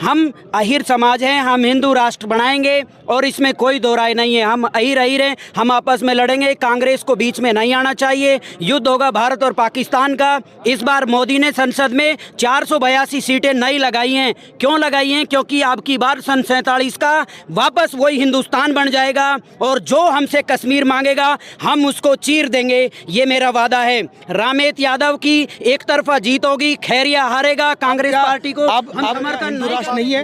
हम अहिर समाज हैं, हम हिंदू राष्ट्र बनाएंगे और इसमें कोई दो राय नहीं है। हम अहिर हैं, हम आपस में लड़ेंगे, कांग्रेस को बीच में नहीं आना चाहिए। युद्ध होगा भारत और पाकिस्तान का। इस बार मोदी ने संसद में 482 सीटें नहीं लगाई हैं। क्यों लगाई हैं? क्योंकि अब की बार सन 47 का वापस वही हिंदुस्तान बन जाएगा और जो हमसे कश्मीर मांगेगा हम उसको चीर देंगे, ये मेरा वादा है। रामेत यादव की एक तरफा जीत होगी, खैरिया हारेगा, कांग्रेस पार्टी को हिंदू राष्ट्र नहीं है।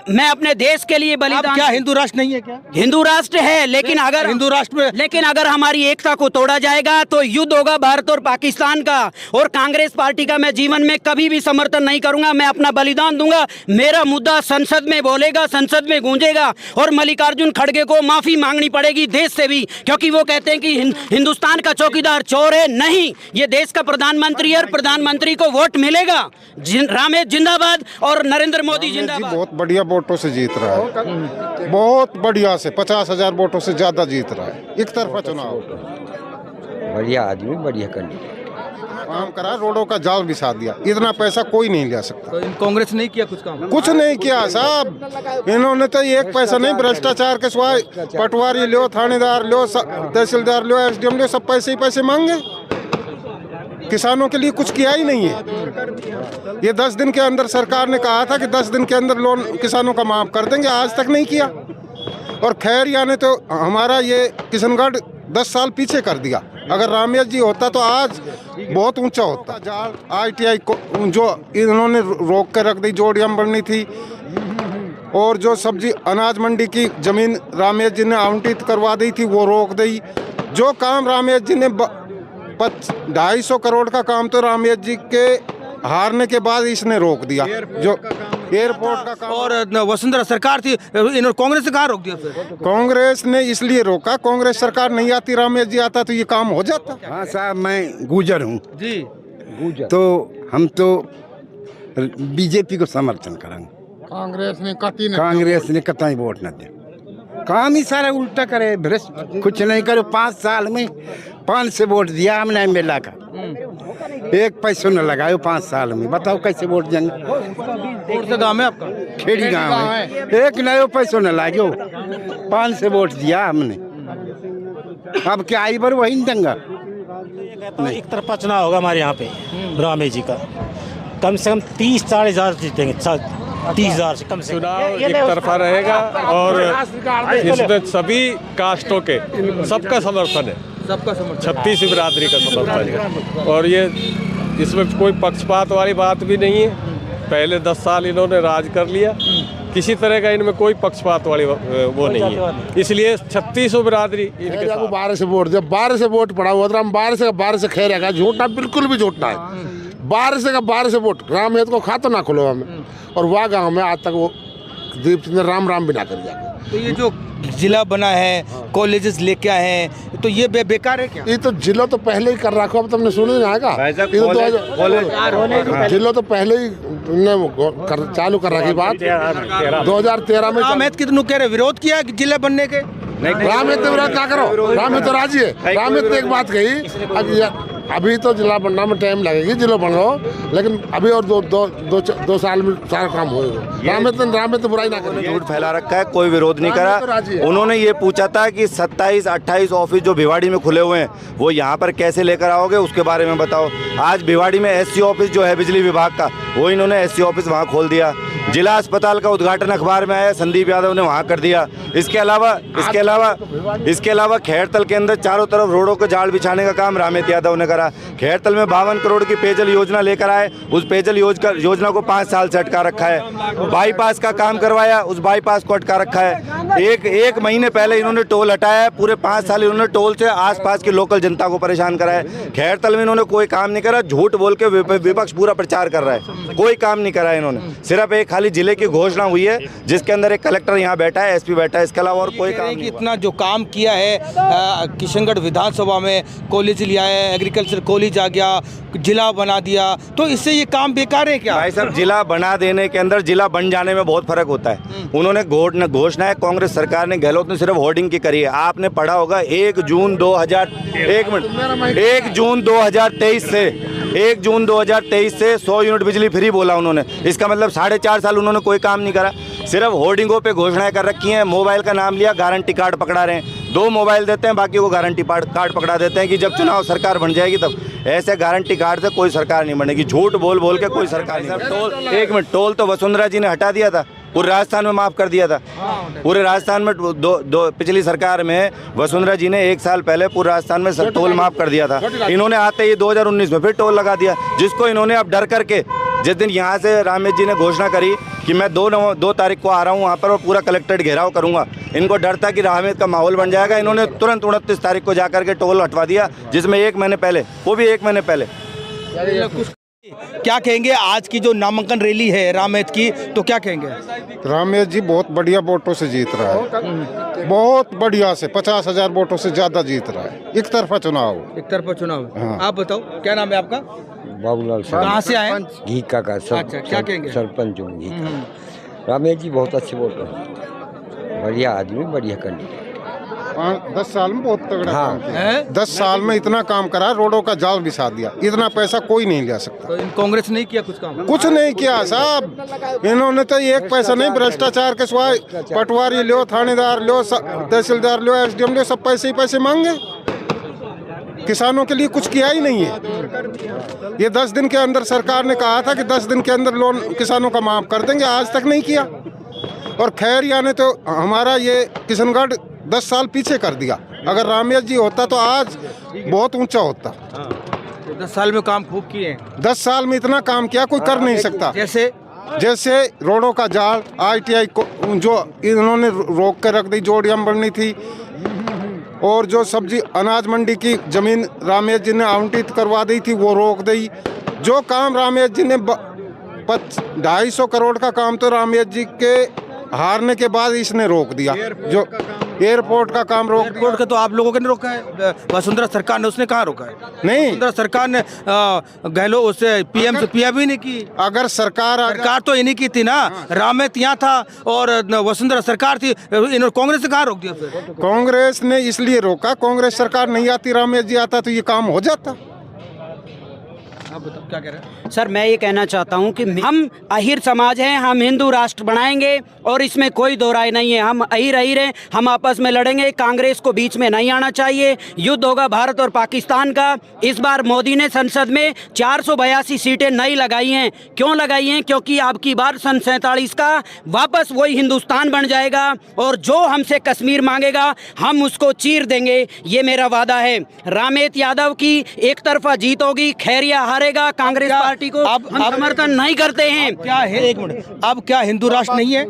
मैं अपने देश के लिए बलिदान। क्या हिंदू राष्ट्र नहीं है? क्या हिंदू राष्ट्र है, लेकिन अगर हिंदू राष्ट्र में अगर हमारी एकता को तोड़ा जाएगा तो युद्ध होगा भारत और पाकिस्तान का। और कांग्रेस पार्टी का मैं जीवन में कभी भी समर्थन नहीं करूंगा। मैं अपना बलिदान दूंगा। मेरा मुद्दा संसद में बोलेगा, संसद में गूंजेगा और मल्लिकार्जुन खड़गे को माफी मांगनी पड़ेगी देश से भी, क्योंकि वो कहते हैं कि हिंदुस्तान का चौकीदार चोर है। नहीं, ये देश का प्रधानमंत्री है और प्रधानमंत्री को वोट मिलेगा। रामेत जिंदाबाद और नरेंद्र मोदी जिंदाबाद। बहुत बढ़िया वोटों से जीत रहा है, बहुत बढ़िया से 50,000 वोटों से ज्यादा जीत रहा है। एक तरफा चुनाव, बढ़िया आदमी, बढ़िया कैंडिडेट काम करा, रोडों का जाल बिछा दिया। इतना पैसा कोई नहीं ले सकता। तो कांग्रेस नहीं किया कुछ काम? कुछ नहीं किया साहब, इन्होंने तो एक पैसा नहीं। भ्रष्टाचार के सिवाय पटवारी लो, थानेदार लो, तहसीलदार लो, SDM लो, सब पैसे ही पैसे मांगे। किसानों के लिए कुछ किया ही नहीं है। ये 10 दिन के अंदर सरकार ने कहा था कि 10 दिन के अंदर लोन किसानों का माफ कर देंगे, आज तक नहीं किया। और खैरिया ने तो हमारा ये किशनगढ़ 10 साल पीछे कर दिया। अगर रामेत जी होता तो आज बहुत ऊंचा होता। ITI को जो इन्होंने रोक कर रख दी, जोड़ियाँ बननी थी। और जो सब्जी अनाज मंडी की जमीन रामेत जी ने आवंटित करवा दी थी, वो रोक दी। जो काम रामेत जी ने 250 करोड़ का काम तो रामेत जी के हारने के बाद इसने रोक दिया। जो एयरपोर्ट का काम, और वसुंधरा सरकार थी, इन्होंने कांग्रेस से कहाँ रोक दिया? फिर कांग्रेस ने इसलिए रोका, कांग्रेस सरकार नहीं आती, रामेत जी आता तो ये काम हो जाता। हाँ साहब, मैं गुजर हूँ जी। गुजर तो हम तो बीजेपी को समर्थन करेंगे। कांग्रेस ने कतई वोट न दे। काम ही सारा उल्टा करे, भ्रष्ट कुछ नहीं करो। 5 साल में 5 से वोट दिया हमने MLA का, एक पैसों न लगायो 5 साल में। बताओ कैसे वोट देंगे? कौन सा गाँव है आपका? खेड़ी गांव है। एक नयो पैसों न लागो, 5 से वोट दिया हमने। अब क्या आई बार वही दंगा। एक तरफा चुनाव होगा हमारे यहाँ पे रामेत जी का। कम से कम 30-40 हज़ार जीतेंगे, 30,000 से कम से चुनाव एक तरफा रहेगा और इसमें सभी कास्टों के सबका समर्थन है। सबका समर्थन, 36 बिरादरी का समर्थन है। और ये इसमें कोई पक्षपात वाली बात भी नहीं है। पहले 10 साल इन्होंने राज कर लिया, किसी तरह का इनमें कोई पक्षपात वाली वो नहीं है। इसलिए 36 बिरादरी इनके साथ। 12 से वोट दिया, 12 से वोट पड़ा हुआ था। हम 12 से खैर रहेगा, झूठना बिल्कुल भी झूठना है। 12 से वोट रामेत को खाता ना खुलो हमें। और वह गाँव में आज तक वो दीप सिंह राम भी ना कर जाए। तो ये जो जिला बना है, कॉलेजेस लेके आए हैं, तो ये बेकार है क्या? ये तो जिला तो पहले ही कर रखा, अब तुमने सुने ना आएगा। जिला तो पहले ही चालू कर रखी बात 2013 में। रामेत कितनों कह रहे विरोध किया है जिला बनने के? रामेत तो विरोध क्या करो, रामेत तो राजी है। रामेत ने एक बात कही, अभी तो जिला बनना में टाइम लगेगी, जिला बन लो, लेकिन अभी और दो साल में सारा काम होगा। रामेत तो बुराई ना करें। झूठ फैला रखा है, कोई विरोध नहीं करा। उन्होंने ये पूछा था कि 27-28 ऑफिस जो भिवाड़ी में खुले हुए हैं वो यहाँ पर कैसे लेकर आओगे, उसके बारे में बताओ। आज भिवाड़ी में SC ऑफिस जो है बिजली विभाग का, वो इन्होंने SC ऑफिस वहाँ खोल दिया। जिला अस्पताल का उद्घाटन अखबार में आया, संदीप यादव ने वहाँ कर दिया। इसके अलावा खैरतल के अंदर चारों तरफ रोडों को जाल बिछाने का काम रामेत यादव ने करा। खैरतल में 52 करोड़ की पेयजल योजना लेकर आए, उस पेयजल योजना को 5 साल से अटका रखा है। बाईपास का काम करवाया, उस बाईपास को अटका रखा है। एक महीने पहले इन्होंने टोल हटाया है, पूरे 5 साल इन्होंने टोल से आसपास की लोकल जनता को परेशान करा है। खैरतल में इन्होंने कोई काम नहीं करा, झूठ बोल के विपक्ष पूरा प्रचार कर रहा है, कोई काम नहीं करा इन्होंने। सिर्फ एक खाली जिले की घोषणा हुई है जिसके अंदर एक कलेक्टर यहाँ बैठा है, SP बैठा है, इसके अलावा और कोई काम नहीं। इतना जो काम किया है किशनगढ़ विधानसभा में, कॉलेज लिया है, एग्रीकल्चर कॉलेज आ गया, जिला बना दिया, तो इससे ये काम बेकार है क्या? भाई साहब, जिला बना देने के अंदर जिला बन जाने में बहुत फर्क होता है। उन्होंने घोषणा है कांग्रेस सरकार ने, गहलोत ने सिर्फ होर्डिंग की करी है। आपने पढ़ा होगा 1 जून 2023 से 1 जून 2023 से 100 यूनिट बिजली फ्री बोला उन्होंने। इसका मतलब 4.5 साल उन्होंने कोई काम नहीं करा, सिर्फ होर्डिंगों पे घोषणाएं कर रखी हैं। मोबाइल का नाम लिया, गारंटी कार्ड पकड़ा रहे हैं, 2 मोबाइल देते हैं, बाकी को गारंटी कार्ड पकड़ा देते हैं कि जब चुनाव सरकार बन जाएगी तब। ऐसे गारंटी कार्ड से कोई सरकार नहीं बनेगी, झूठ बोल बोल के कोई सरकार नहीं बनेगी। टोल, 1 मिनट, टोल तो वसुंधरा जी ने हटा दिया था, पूरे राजस्थान में माफ़ कर दिया था। पूरे राजस्थान में पिछली सरकार में वसुंधरा जी ने 1 साल पहले पूरे राजस्थान में टोल माफ़ कर दिया था। इन्होंने आते ही 2019 में फिर टोल लगा दिया, जिसको इन्होंने अब डर करके, जिस दिन यहाँ से रामेश जी ने घोषणा करी कि मैं 2 तारीख को आ रहा हूँ वहाँ पर और पूरा कलेक्ट्रेट घेराव करूँगा, इनको डर था कि रामेश का माहौल बन जाएगा। इन्होंने तुरंत 29 तारीख को जाकर के टोल हटवा दिया, जिसमें 1 महीने पहले, वो भी 1 महीने पहले। क्या कहेंगे आज की जो नामांकन रैली है रामेश की, तो क्या कहेंगे? रामेश जी बहुत बढ़िया वोटों से जीत रहा है, बहुत बढ़िया से 50,000 वोटों से ज्यादा जीत रहा है। एक तरफा चुनाव। हाँ। आप बताओ, क्या नाम है आपका? बाबूलाल कहाँ से आए? घीका का अच्छा, क्या कहेंगे? सरपंच हूँ घीका। रामेश जी बहुत अच्छे वोटर, बढ़िया आदमी, बढ़िया कैंडिडेट। 10 साल में बहुत तगड़ा काम किया। है? 10 साल में इतना काम करा, रोडों का जाल बिछा दिया, इतना पैसा कोई नहीं ले सकता। तो कांग्रेस नहीं किया कुछ काम? कुछ नहीं किया साहब, इन्होंने तो 1 पैसा नहीं, भ्रष्टाचार के सिवाय पटवारी लो, थानेदार लो, तहसीलदार लो, SDM लो, सब पैसे ही पैसे मांगे। किसानों के लिए कुछ किया ही नहीं है। ये 10 दिन के अंदर सरकार ने कहा था कि 10 दिन के अंदर लोन किसानों का माफ कर देंगे, आज तक नहीं किया। और खैरिया ने तो हमारा ये किशनगढ़ 10 साल पीछे कर दिया। अगर रामेश जी होता तो आज बहुत ऊंचा होता। 10 साल में काम खूब किए हैं। 10 साल में इतना काम किया कोई कर नहीं सकता। जैसे रोडों का जाल, ITI को जो इन्होंने रोक कर रख दी, जोड़ियाँ बननी थी, और जो सब्जी अनाज मंडी की जमीन रामेश जी ने आवंटित करवा दी थी वो रोक दी। जो काम रामेश जी ने 250 करोड़ का काम तो रामेश जी के हारने के बाद इसने रोक दिया। जो एयरपोर्ट का काम रोक दिया। एयरपोर्ट का तो आप लोगों ने रोका है, वसुंधरा सरकार ने, उसने कहाँ रोका है? नहीं, वसुंधरा सरकार ने गहलोत उससे PM से पिया भी नहीं की। अगर सरकार तो इन्हीं की थी ना, रामेश यहाँ था और वसुंधरा सरकार थी, इन्होंने कांग्रेस ने कहाँ रोक दिया फिर? कांग्रेस ने इसलिए रोका, कांग्रेस सरकार नहीं आती, रामेश जी आता तो ये काम हो जाता। आप बताओ क्या कह रहे हैं? सर मैं ये कहना चाहता हूँ कि हम अहीर समाज हैं, हम हिंदू राष्ट्र बनाएंगे और इसमें कोई दो राय नहीं है। हम अहीर हैं, हम आपस में लड़ेंगे, कांग्रेस को बीच में नहीं आना चाहिए। युद्ध होगा भारत और पाकिस्तान का। इस बार मोदी ने संसद में 482 सीटें नई लगाई हैं। क्यों लगाई हैं? क्योंकि अब की बार सन 47 का वापस वही हिंदुस्तान बन जाएगा और जो हमसे कश्मीर मांगेगा हम उसको चीर देंगे, ये मेरा वादा है। रामेश यादव की एक तरफा जीत होगी, खैरिया हारेगा, कांग्रेस पार्टी को हम समर्थन नहीं करते हैं। क्या है? एक मिनट, अब क्या हिंदू राष्ट्र नहीं है?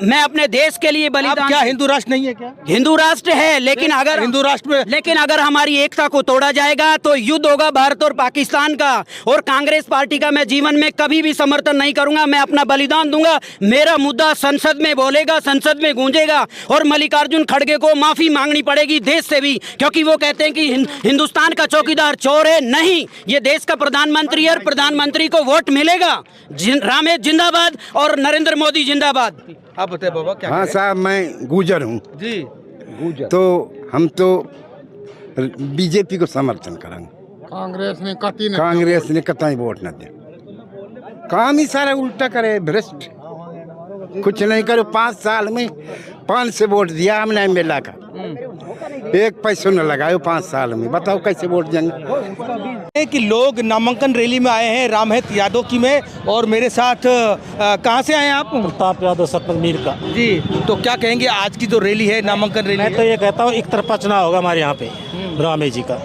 मैं अपने देश के लिए बलिदान। क्या हिंदू राष्ट्र नहीं है? क्या हिंदू राष्ट्र है, लेकिन अगर हिंदू राष्ट्र में, लेकिन अगर हमारी एकता को तोड़ा जाएगा तो युद्ध होगा भारत और पाकिस्तान का। और कांग्रेस पार्टी का मैं जीवन में कभी भी समर्थन नहीं करूंगा। मैं अपना बलिदान दूंगा। मेरा मुद्दा संसद में बोलेगा, संसद में गूंजेगा और मल्लिकार्जुन खड़गे को माफी मांगनी पड़ेगी देश से भी, क्योंकि वो कहते हैं कि हिंदुस्तान का चौकीदार चोर है। नहीं, ये देश का प्रधानमंत्री है, प्रधानमंत्री को वोट मिलेगा। रामेश जिंदाबाद और नरेंद्र मोदी जिंदाबाद। आप बताए बाबा क्या? हाँ साहब, मैं गुजर हूँ जी, गुजर। तो हम तो बीजेपी को समर्थन करेंगे। कांग्रेस ने कतई वोट न दे। काम ही सारा उल्टा करे, भ्रष्ट, कुछ नहीं करो। 5 साल में 5 से वोट दिया हमने MLA का, 1 पैसा न लगाओ 5 साल में। बताओ कैसे वोट देंगे? कि लोग नामांकन रैली में आए हैं रामेश यादव की में, और मेरे साथ कहाँ से आए हैं आप? प्रताप यादव, सरपंच मीर का। जी, तो क्या कहेंगे आज की जो रैली है, नामांकन रैली? मैं तो ये कहता हूँ एक तरफा चुनाव होगा हमारे यहाँ पे रामेश जी का।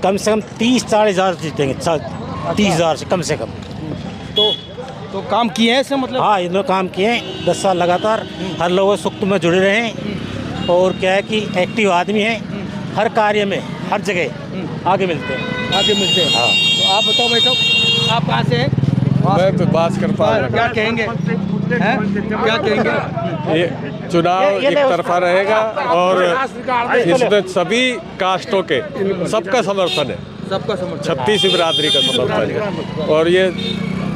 कम से कम 30-40 हज़ार जीतेंगे, 30 हज़ार से कम से कम। तो काम किए हैं इससे मतलब? हाँ, इन्होंने काम किए हैं 10 साल लगातार, हर लोगों सुख में जुड़े रहे हैं। और क्या है कि एक्टिव आदमी है, हर कार्य में हर जगह आगे मिलते हैं। हाँ, तो आप बताओ भाई साहब, आप कहाँ से हैं? मैं तो बात करता हूँ। क्या कहेंगे? क्या कहेंगे? ये चुनाव एक तरफा रहेगा और इसमें सभी कास्टों के सबका समर्थन है, सबका समर्थन, 36 बिरादरी का समर्थन है। और ये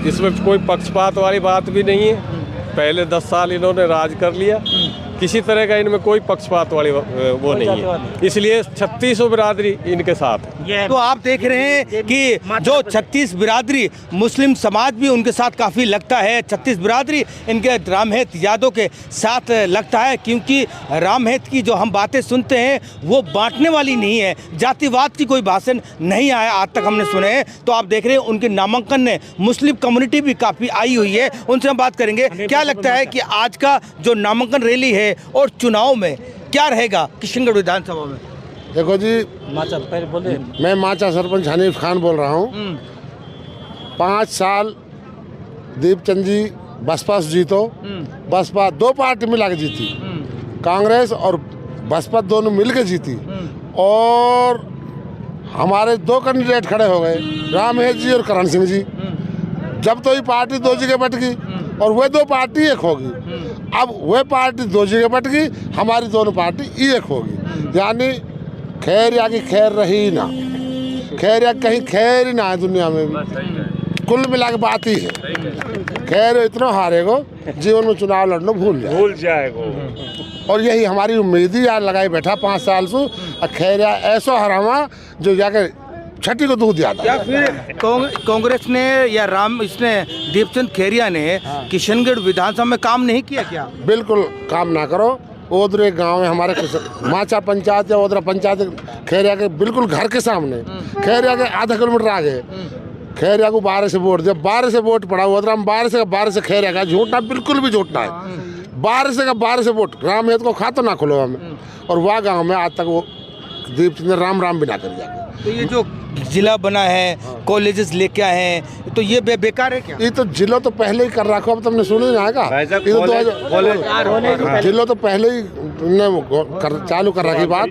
इसमें कोई पक्षपात वाली बात भी नहीं है। पहले 10 साल इन्होंने राज कर लिया, किसी तरह का इनमें कोई पक्षपात वाली वो नहीं है, इसलिए 36 बिरादरी इनके साथ है। तो आप देख रहे हैं कि जो 36 बिरादरी मुस्लिम समाज भी उनके साथ काफ़ी लगता है। 36 बिरादरी इनके रामहेत यादव के साथ लगता है, क्योंकि रामहेत की जो हम बातें सुनते हैं वो बांटने वाली नहीं है, जातिवाद की कोई भाषण नहीं आया आज तक हमने सुने हैं। तो आप देख रहे हैं उनके नामांकन में मुस्लिम कम्युनिटी भी काफ़ी आई हुई है, उनसे हम बात करेंगे। क्या लगता है कि आज का जो नामांकन रैली है और चुनाव में क्या रहेगा किशनगढ़ विधानसभा में? देखो जी, मैं माचा सरपंच हनीफ खान बोल रहा हूँ। 5 साल दीपचंद जी बसपा से जीतो, बसपा 2 पार्टी मिला के जीती, कांग्रेस और बसपा दोनों मिल के जीती, और हमारे 2 कैंडिडेट खड़े हो गए, रामहेत जी और करण सिंह जी। जब तो ये पार्टी 2 जगह बट गई और वह 2 पार्टी एक होगी। अब वह पार्टी 2 जगह बट गई, हमारी दोनों पार्टी एक होगी, यानी खैरिया की खैर रही ना, खैरिया कहीं खैर ही ना है दुनिया में भी। कुल मिला के बात ही है, खैर इतना हारेगो जीवन में चुनाव लड़ना भूल जाएगा। और यही हमारी उम्मीद ही यार लगाई बैठा 5 साल से, खैरिया ऐसा हरामा जो जाकर छठी को दूध दिया था। या फिर कांग्रेस ने या इसने दीपचंद खेरिया ने किशनगढ़ विधानसभा में काम नहीं किया क्या? बिल्कुल काम ना करो। ओदरे गांव में हमारे माचा पंचायत या ओदरा पंचायत खैरिया के बिल्कुल घर के सामने, खैरिया के आधा किलोमीटर आगे, खैरिया को 12 से वोट, जब 12 से वोट पड़ा ओदरा में 12 से खैरिया का झूठना बिल्कुल भी झूठना है। 12 से वोट रामहेत को खाता ना खुलो हमें, और वह गाँव में आज तक वो दीपचंद ने राम भी ना कर दिया। तो ये जो जिला बना है, कॉलेजेस लेके आए हैं, तो ये बेकार है क्या? ये तो जिला तो पहले ही कर रखो, अब तुमने सुनी ना का जिला तो पहले ही चालू कर रखी बात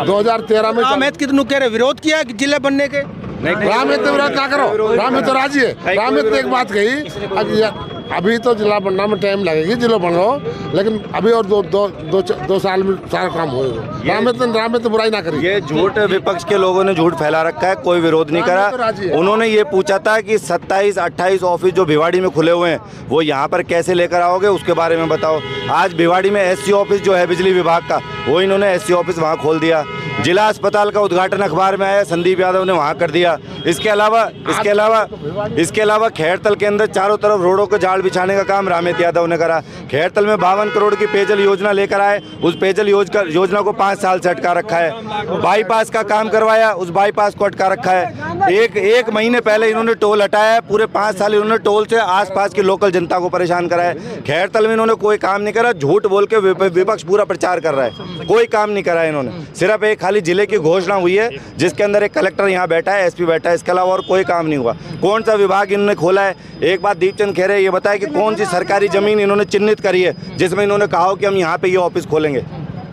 2013 में। रामहेत कितनों कह रहे विरोध किया कि जिला बनने के? रामहेत तो विरोध ना करो, रामहेत तो राजी है। रामहेत ने एक बात कही, अभी तो जिला बनना में टाइम लगेगी, जिला बन लो, लेकिन अभी और दो साल में सारा काम होगा। रामहेत तो बुराई ना करी। ये झूठ विपक्ष के लोगों ने झूठ फैला रखा है, कोई विरोध नहीं करा। उन्होंने ये पूछा था कि 27-28 ऑफिस जो भिवाड़ी में खुले हुए हैं वो यहाँ पर कैसे लेकर आओगे, उसके बारे में बताओ। आज भिवाड़ी में SC ऑफिस जो है बिजली विभाग का, वो इन्होंने SC ऑफिस वहाँ खोल दिया। जिला अस्पताल का उद्घाटन अखबार में आया, संदीप यादव ने वहाँ कर दिया। इसके अलावा खैरतल के अंदर चारों तरफ रोडों के जाल बिछाने का काम रामहेत यादव ने करा। खैरतल में 52 करोड़ की पेयजल योजना लेकर आए, उस पेयजल योजना को 5 साल से अटका रखा है। बाईपास का काम करवाया, उस बाईपास को अटका रखा है। एक महीने पहले इन्होंने टोल हटाया है, पूरे 5 साल इन्होंने टोल से आसपास की लोकल जनता को परेशान करा है। खैरतल में इन्होंने कोई काम नहीं करा, झूठ बोल के विपक्ष पूरा प्रचार कर रहा है, कोई काम नहीं करा इन्होंने। सिर्फ एक खाली जिले की घोषणा हुई है, जिसके अंदर एक कलेक्टर यहाँ बैठा है, SP बैठा है, इसके अलावा और कोई काम नहीं हुआ। कौन सा विभाग इन्होंने खोला है? एक बात दीपचंद खेरे ये बताया कि कौन सी सरकारी जमीन इन्होंने चिन्हित करी है जिसमें इन्होंने कहा हो कि हम यहाँ पे ये ऑफिस खोलेंगे।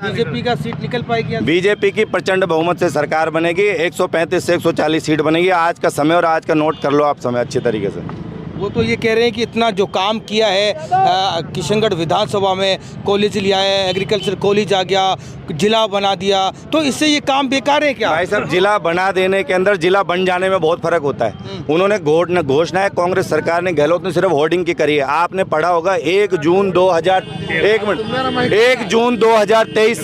बीजेपी का सीट निकल पाएगी? बीजेपी की प्रचंड बहुमत से सरकार बनेगी, 135 से 140 सीट बनेगी। आज का समय और आज का नोट कर लो आप समय अच्छी तरीके से। वो तो ये कह रहे हैं कि इतना जो काम किया है किशनगढ़ विधानसभा में, कॉलेज लिया है, एग्रीकल्चर कॉलेज आ गया, जिला बना दिया, तो इससे ये काम बेकार है क्या? भाई साहब, जिला बना देने के अंदर जिला बन जाने में बहुत फर्क होता है। उन्होंने घोषणाएं कांग्रेस सरकार ने, गहलोत ने सिर्फ होर्डिंग की करी है। आपने पढ़ा होगा 1 जून 2023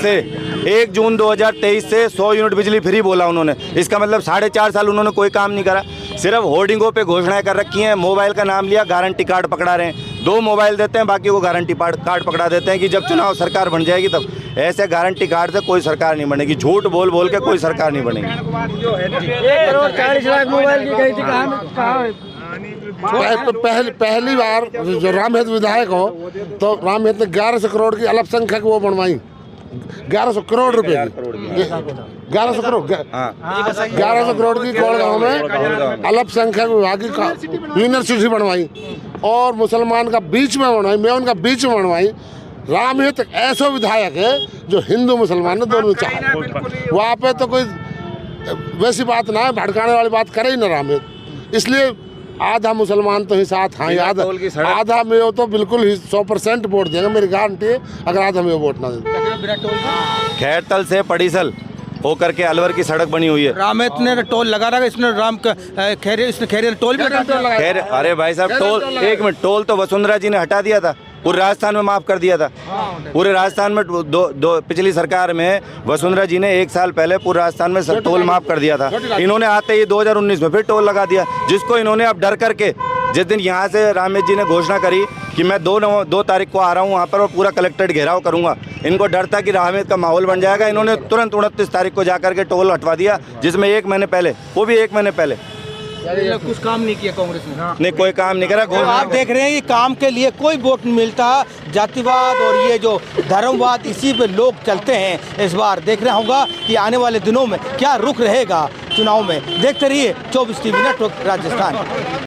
से 100 यूनिट बिजली फ्री बोला उन्होंने। इसका मतलब 4.5 साल उन्होंने कोई काम नहीं करा, सिर्फ होर्डिंगों पे घोषणाएं कर रखी हैं। मोबाइल का नाम लिया, गारंटी कार्ड पकड़ा रहे हैं। 2 मोबाइल देते हैं, बाकी वो गारंटी कार्ड पकड़ा देते हैं कि जब चुनाव सरकार बन जाएगी तब। ऐसे गारंटी कार्ड से कोई सरकार नहीं बनेगी, झूठ बोल बोल के कोई सरकार नहीं बनेगी। 1 करोड़ 40 लाख मोबाइल की गई थी, पहली बार जो रामहेत विधायक हो तो रामहेत ने 1100 करोड़ की अल्पसंख्यक वो बनवाई, 1100 करोड़ रुपए की, 1100 करोड़ की कोड़गांव में अल्पसंख्यक विभाग की यूनिवर्सिटी बनवाई, और मुसलमान का बीच में बनवाई, मैं उनका बीच में बनवाई। रामहेत एक ऐसा विधायक है जो हिंदू मुसलमान ने दोनों चाहे। वहाँ पे तो कोई वैसी बात ना है, भड़काने वाली बात करे ही ना रामहेत। इसलिए आधा मुसलमान तो ही साथ हाँ, आधा में वो तो बिल्कुल ही 100% वोट देंगे, मेरी गारंटी है, अगर आधा में वोट ना दें। खैरतल से पड़ीसल होकर के अलवर की सड़क बनी हुई है। रामहेत ने टोल लगा रखा, इसने खैरिया टोल भी लगा। अरे भाई साहब, टोल 1 मिनट, टोल तो वसुंधरा जी ने हटा दिया था। पूरे राजस्थान में माफ़ कर दिया था। पूरे राजस्थान में पिछली सरकार में वसुंधरा जी ने 1 साल पहले पूरे राजस्थान में टोल माफ़ कर दिया था। इन्होंने आते ही 2019 में फिर टोल लगा दिया, जिसको इन्होंने अब डर करके, जिस दिन यहाँ से रामेश जी ने घोषणा करी कि मैं 2 तारीख को आ रहा हूँ वहाँ पर और पूरा कलेक्ट्रेट घेराव करूँगा, इनको डर था कि रामेश का माहौल बन जाएगा। इन्होंने तुरंत 29 तारीख को जाकर के टोल हटवा दिया, जिसमें 1 महीने पहले, वो भी 1 महीने पहले कुछ काम नहीं किया कांग्रेस ने। नहीं, कोई काम नहीं करा। तो आप देख रहे हैं कि काम के लिए कोई वोट नहीं मिलता। जातिवाद और ये जो धर्मवाद, इसी पे लोग चलते हैं। इस बार देखना होगा कि आने वाले दिनों में क्या रुख रहेगा चुनाव में। देखते रहिए 24 टीवी नेटवर्क राजस्थान।